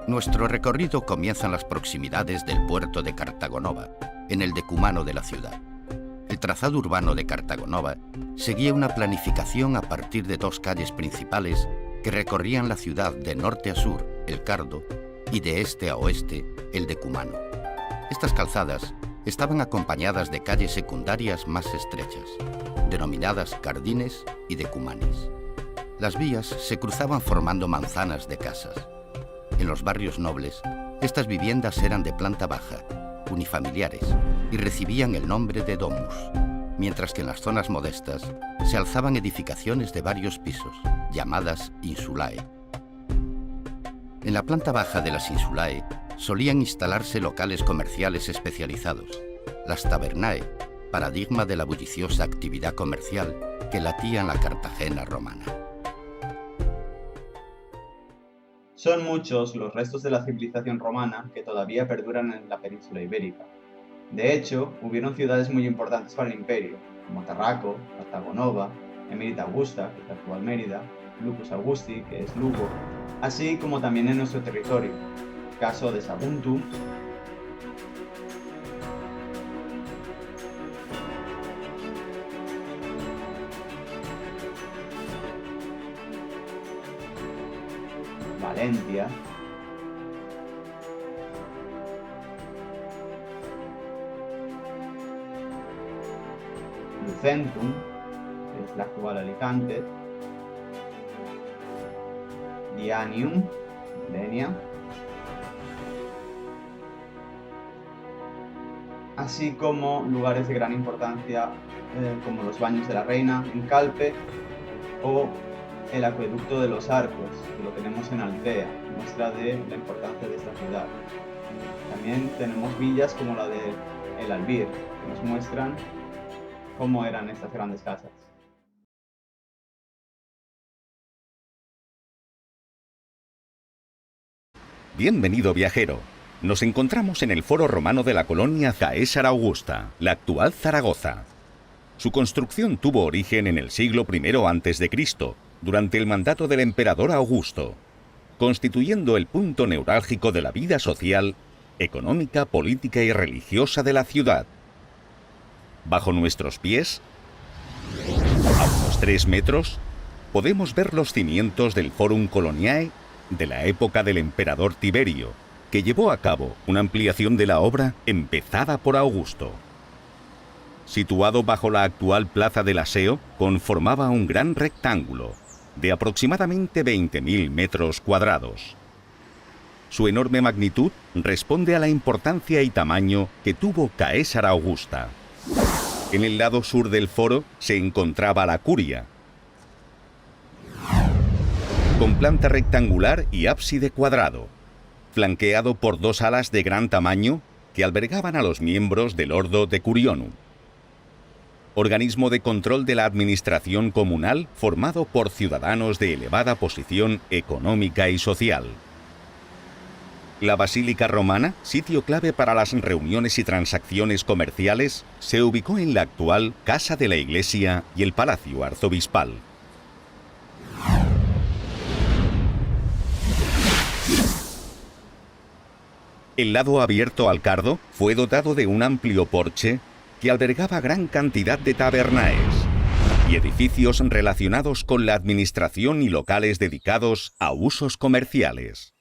Nuestro recorrido comienza en las proximidades del puerto de Cartagonova, en el decumano de la ciudad. El trazado urbano de Cartagonova seguía una planificación a partir de dos calles principales que recorrían la ciudad de norte a sur, el Cardo, y de este a oeste, el decumano. Estas calzadas estaban acompañadas de calles secundarias más estrechas, denominadas cardines y decumanes. Las vías se cruzaban formando manzanas de casas. En los barrios nobles, estas viviendas eran de planta baja, unifamiliares, y recibían el nombre de domus, mientras que en las zonas modestas se alzaban edificaciones de varios pisos, llamadas insulae. En la planta baja de las insulae solían instalarse locales comerciales especializados, las tabernae, paradigma de la bulliciosa actividad comercial que latía en la Cartagena romana. Son muchos los restos de la civilización romana que todavía perduran en la península ibérica. De hecho, hubieron ciudades muy importantes para el imperio, como Tarraco, Cartagonova, Emerita Augusta, que es la actual Mérida, Lucus Augusti, que es Lugo, así como también en nuestro territorio, caso de Saguntum, Valentia, Lucentum, que es la actual Alicante, Dianium, Denia, así como lugares de gran importancia como los Baños de la Reina en Calpe o el Acueducto de los Arcos, que lo tenemos en Altea, muestra de la importancia de esta ciudad. También tenemos villas como la de El Albir, que nos muestran cómo eran estas grandes casas. Bienvenido, viajero. Nos encontramos en el foro romano de la colonia Caesar Augusta, la actual Zaragoza. Su construcción tuvo origen en el siglo I a.C., durante el mandato del emperador Augusto, constituyendo el punto neurálgico de la vida social, económica, política y religiosa de la ciudad. Bajo nuestros pies, a unos 3 metros, podemos ver los cimientos del Forum Coloniae de la época del emperador Tiberio, que llevó a cabo una ampliación de la obra empezada por Augusto. Situado bajo la actual Plaza del Aseo, conformaba un gran rectángulo de aproximadamente 20.000 metros cuadrados. Su enorme magnitud responde a la importancia y tamaño que tuvo Caesar Augusta. En el lado sur del foro se encontraba la curia, con planta rectangular y ábside cuadrado, flanqueado por 2 alas de gran tamaño que albergaban a los miembros del Ordo Decurionum, organismo de control de la administración comunal formado por ciudadanos de elevada posición económica y social. La Basílica Romana, sitio clave para las reuniones y transacciones comerciales, se ubicó en la actual Casa de la Iglesia y el Palacio Arzobispal. El lado abierto al Cardo fue dotado de un amplio porche que albergaba gran cantidad de tabernaes y edificios relacionados con la administración y locales dedicados a usos comerciales.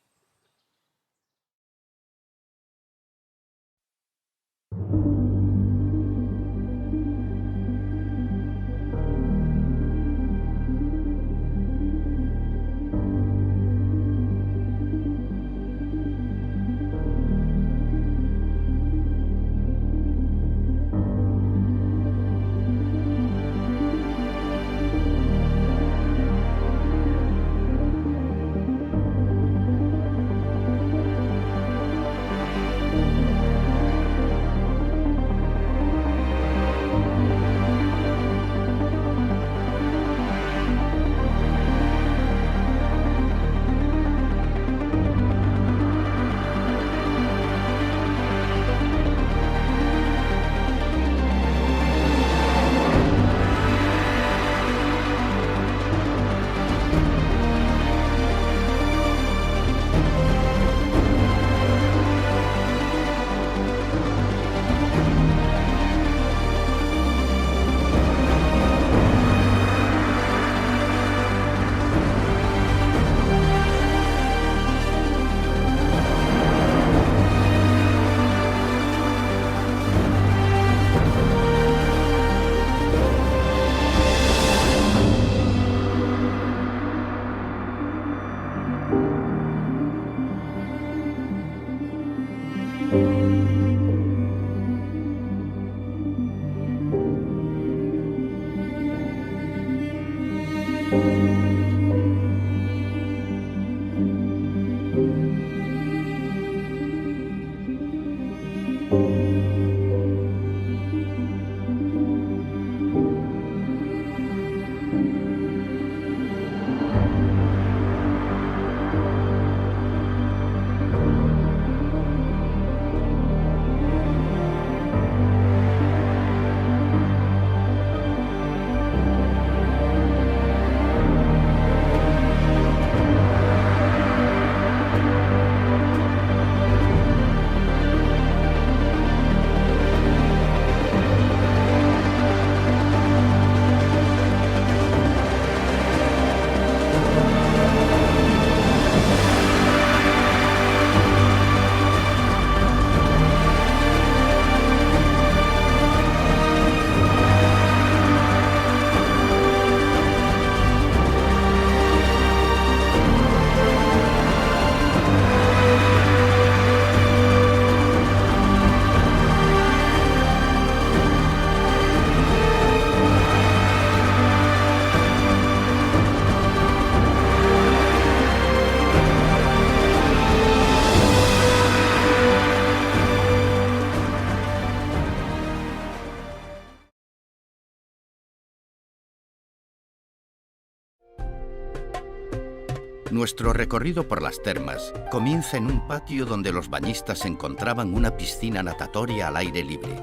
Nuestro recorrido por las termas comienza en un patio donde los bañistas encontraban una piscina natatoria al aire libre,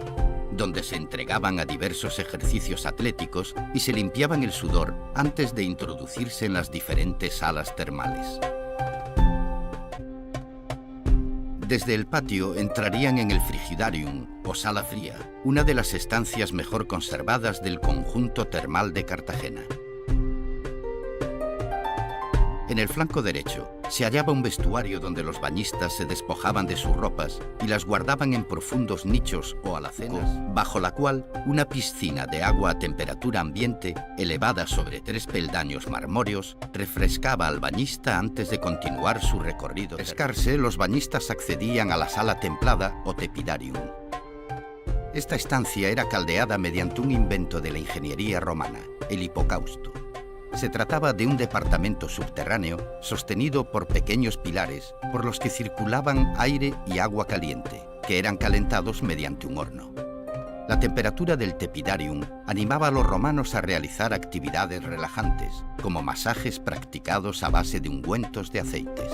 donde se entregaban a diversos ejercicios atléticos y se limpiaban el sudor antes de introducirse en las diferentes salas termales. Desde el patio entrarían en el Frigidarium, o sala fría, una de las estancias mejor conservadas del conjunto termal de Cartagena. En el flanco derecho se hallaba un vestuario donde los bañistas se despojaban de sus ropas y las guardaban en profundos nichos o alacenas, bajo la cual una piscina de agua a temperatura ambiente, elevada sobre 3 peldaños marmóreos, refrescaba al bañista antes de continuar su recorrido. Al refrescarse, los bañistas accedían a la sala templada o tepidarium. Esta estancia era caldeada mediante un invento de la ingeniería romana, el hipocausto. Se trataba de un departamento subterráneo sostenido por pequeños pilares por los que circulaban aire y agua caliente, que eran calentados mediante un horno. La temperatura del tepidarium animaba a los romanos a realizar actividades relajantes, como masajes practicados a base de ungüentos de aceites.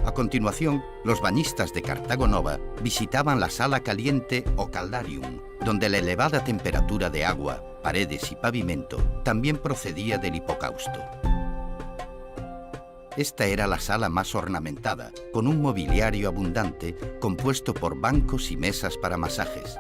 A continuación, los bañistas de Cartago Nova visitaban la sala caliente o caldarium, donde la elevada temperatura de agua, paredes y pavimento también procedía del hipocausto. Esta era la sala más ornamentada, con un mobiliario abundante compuesto por bancos y mesas para masajes.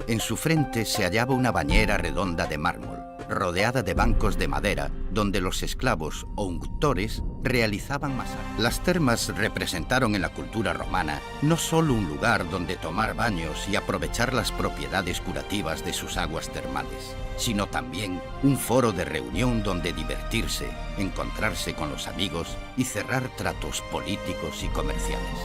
En su frente se hallaba una bañera redonda de mármol, rodeada de bancos de madera, donde los esclavos o unctores realizaban masajes. Las termas representaron en la cultura romana no solo un lugar donde tomar baños y aprovechar las propiedades curativas de sus aguas termales, sino también un foro de reunión donde divertirse, encontrarse con los amigos y cerrar tratos políticos y comerciales.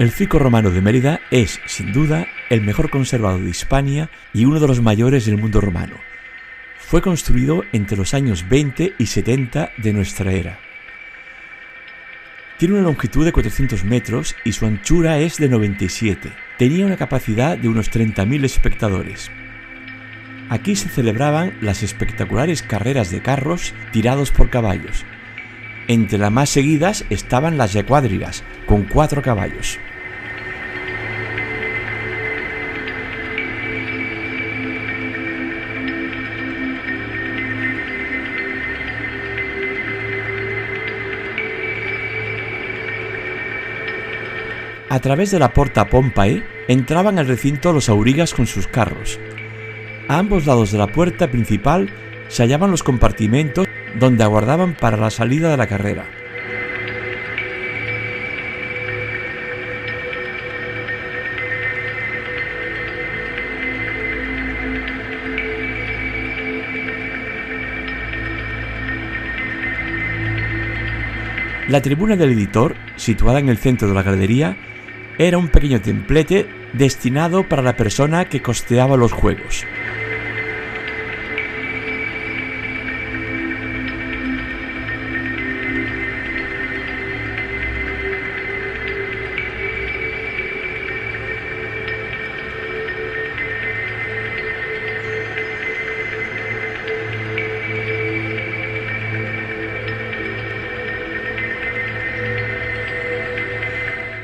El Circo Romano de Mérida es, sin duda, el mejor conservado de Hispania y uno de los mayores del mundo romano. Fue construido entre los años 20 y 70 de nuestra era. Tiene una longitud de 400 metros y su anchura es de 97. Tenía una capacidad de unos 30.000 espectadores. Aquí se celebraban las espectaculares carreras de carros tirados por caballos. Entre las más seguidas estaban las de cuadrigas, con 4 caballos. A través de la Porta Pompae entraban al recinto los aurigas con sus carros. A ambos lados de la puerta principal se hallaban los compartimentos donde aguardaban para la salida de la carrera. La tribuna del editor, situada en el centro de la gradería, era un pequeño templete destinado para la persona que costeaba los juegos.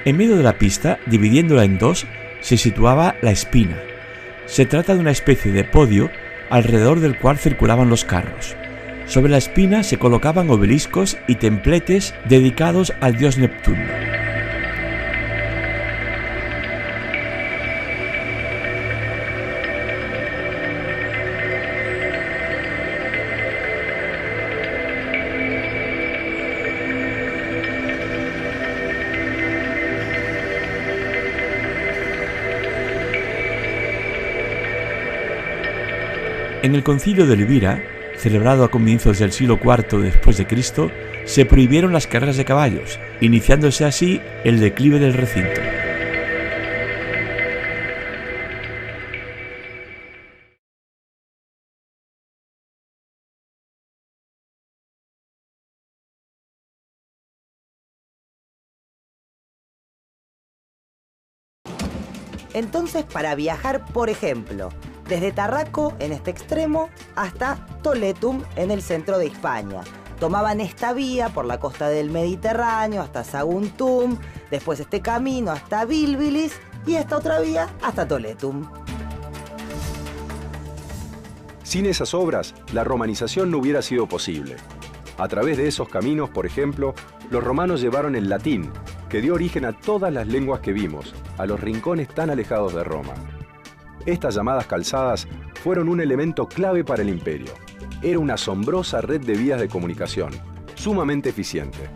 En medio de la pista, dividiéndola en dos, se situaba la espina. Se trata de una especie de podio alrededor del cual circulaban los carros. Sobre la espina se colocaban obeliscos y templetes dedicados al dios Neptuno. En el concilio de Elvira, celebrado a comienzos del siglo IV después de Cristo, se prohibieron las carreras de caballos, iniciándose así el declive del recinto. Entonces, para viajar, por ejemplo, desde Tarraco, en este extremo, hasta Toletum, en el centro de Hispania. Tomaban esta vía por la costa del Mediterráneo hasta Saguntum, después este camino hasta Bilbilis y esta otra vía hasta Toletum. Sin esas obras, la romanización no hubiera sido posible. A través de esos caminos, por ejemplo, los romanos llevaron el latín, que dio origen a todas las lenguas que vimos, a los rincones tan alejados de Roma. Estas llamadas calzadas fueron un elemento clave para el imperio. Era una asombrosa red de vías de comunicación, sumamente eficiente.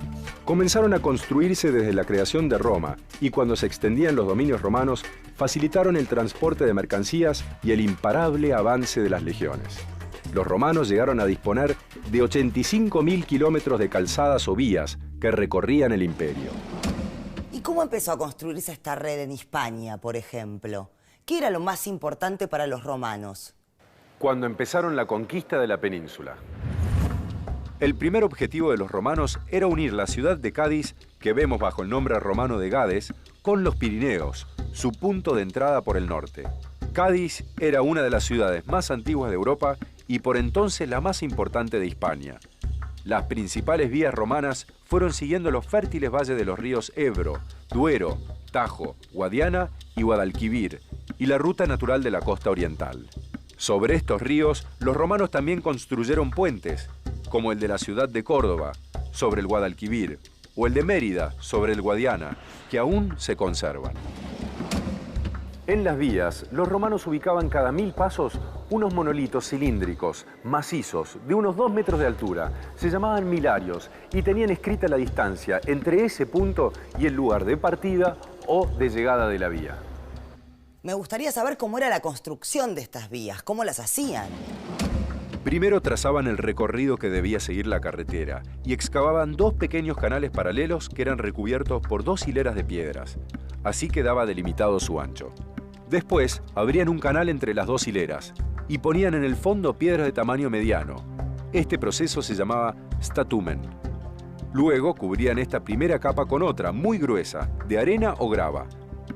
Comenzaron a construirse desde la creación de Roma y cuando se extendían los dominios romanos, facilitaron el transporte de mercancías y el imparable avance de las legiones. Los romanos llegaron a disponer de 85.000 kilómetros de calzadas o vías que recorrían el imperio. ¿Y cómo empezó a construirse esta red en Hispania, por ejemplo? ¿Qué era lo más importante para los romanos? Cuando empezaron la conquista de la península. El primer objetivo de los romanos era unir la ciudad de Cádiz, que vemos bajo el nombre romano de Gades, con los Pirineos, su punto de entrada por el norte. Cádiz era una de las ciudades más antiguas de Europa y por entonces la más importante de Hispania. Las principales vías romanas fueron siguiendo los fértiles valles de los ríos Ebro, Duero, Tajo, Guadiana y Guadalquivir, y la ruta natural de la costa oriental. Sobre estos ríos, los romanos también construyeron puentes, como el de la ciudad de Córdoba, sobre el Guadalquivir, o el de Mérida, sobre el Guadiana, que aún se conservan. En las vías, los romanos ubicaban cada 1000 pasos unos monolitos cilíndricos, macizos, de unos 2 metros de altura. Se llamaban milarios y tenían escrita la distancia entre ese punto y el lugar de partida o de llegada de la vía. Me gustaría saber cómo era la construcción de estas vías, cómo las hacían. Primero trazaban el recorrido que debía seguir la carretera y excavaban 2 pequeños canales paralelos que eran recubiertos por 2 hileras de piedras. así quedaba delimitado su ancho. Después, abrían un canal entre las dos hileras y ponían en el fondo piedras de tamaño mediano. Este proceso se llamaba statumen. Luego cubrían esta primera capa con otra, muy gruesa, de arena o grava,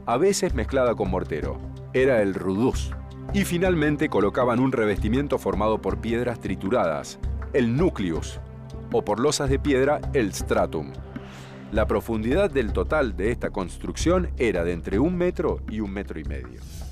a veces mezclada con mortero. Era el rudús. Y finalmente colocaban un revestimiento formado por piedras trituradas, el nucleus, o por losas de piedra, el stratum. La profundidad del total de esta construcción era de entre 1 metro y 1,5 metros.